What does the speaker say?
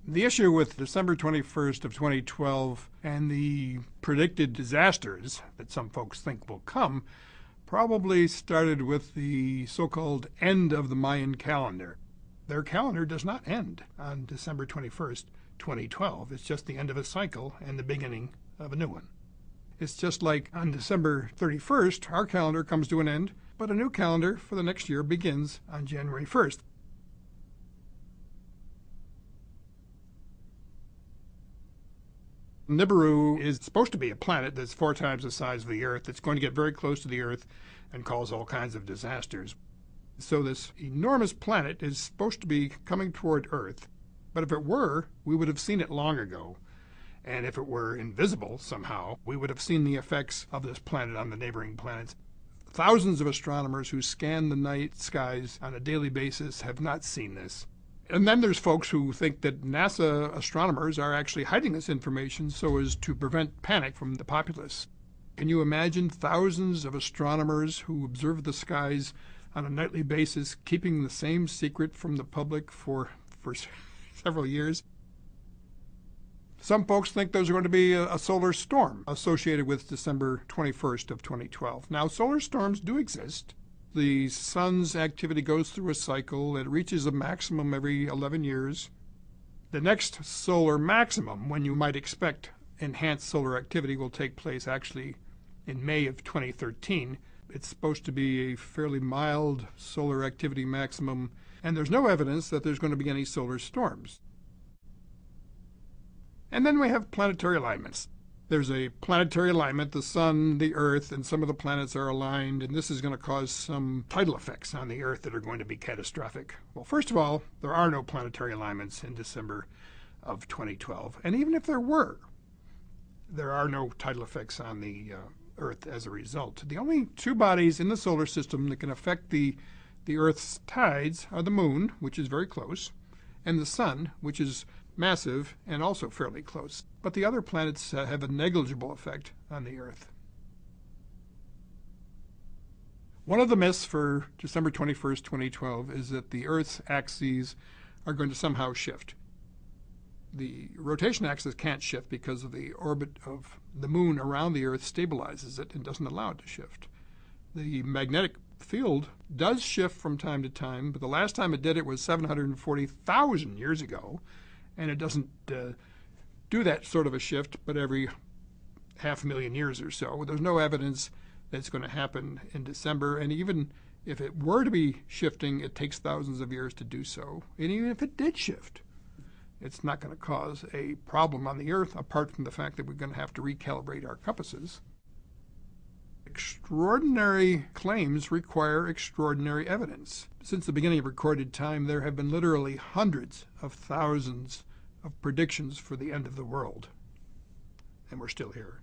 The issue with December 21st of 2012 and the predicted disasters that some folks think will come probably started with the so-called end of the Mayan calendar. Their calendar does not end on December 21st, 2012. It's just the end of a cycle and the beginning of a new one. It's just like on December 31st, our calendar comes to an end, but a new calendar for the next year begins on January 1st. Nibiru is supposed to be a planet that's 4 times the size of the Earth. It's going to get very close to the Earth and cause all kinds of disasters. So this enormous planet is supposed to be coming toward Earth. But if it were, we would have seen it long ago. And if it were invisible somehow, we would have seen the effects of this planet on the neighboring planets. Thousands of astronomers who scan the night skies on a daily basis have not seen this. And then there's folks who think that NASA astronomers are actually hiding this information so as to prevent panic from the populace. Can you imagine thousands of astronomers who observe the skies on a nightly basis keeping the same secret from the public for several years? Some folks think there's going to be a solar storm associated with December 21st of 2012. Now, solar storms do exist. The sun's activity goes through a cycle. It reaches a maximum every 11 years. The next solar maximum, when you might expect enhanced solar activity, will take place actually in May of 2013. It's supposed to be a fairly mild solar activity maximum, and there's no evidence that there's going to be any solar storms. And then we have planetary alignments. There's a planetary alignment. The sun, the Earth, and some of the planets are aligned, and this is going to cause some tidal effects on the Earth that are going to be catastrophic. Well, first of all, there are no planetary alignments in December of 2012. And even if there were, there are no tidal effects on the Earth as a result. The only 2 bodies in the solar system that can affect the Earth's tides are the Moon, which is very close, and the Sun, which is massive and also fairly close. But the other planets have a negligible effect on the Earth. One of the myths for December 21st, 2012 is that the Earth's axes are going to somehow shift. The rotation axis can't shift because of the orbit of the Moon around the Earth stabilizes it and doesn't allow it to shift. The magnetic field does shift from time to time, but the last time it did it was 740,000 years ago. And it doesn't do that sort of a shift, but every 500,000 years or so. There's no evidence that it's going to happen in December, and even if it were to be shifting, it takes thousands of years to do so. And even if it did shift, it's not going to cause a problem on the Earth, apart from the fact that we're going to have to recalibrate our compasses. Extraordinary claims require extraordinary evidence. Since the beginning of recorded time, there have been literally hundreds of thousands of predictions for the end of the world. And we're still here.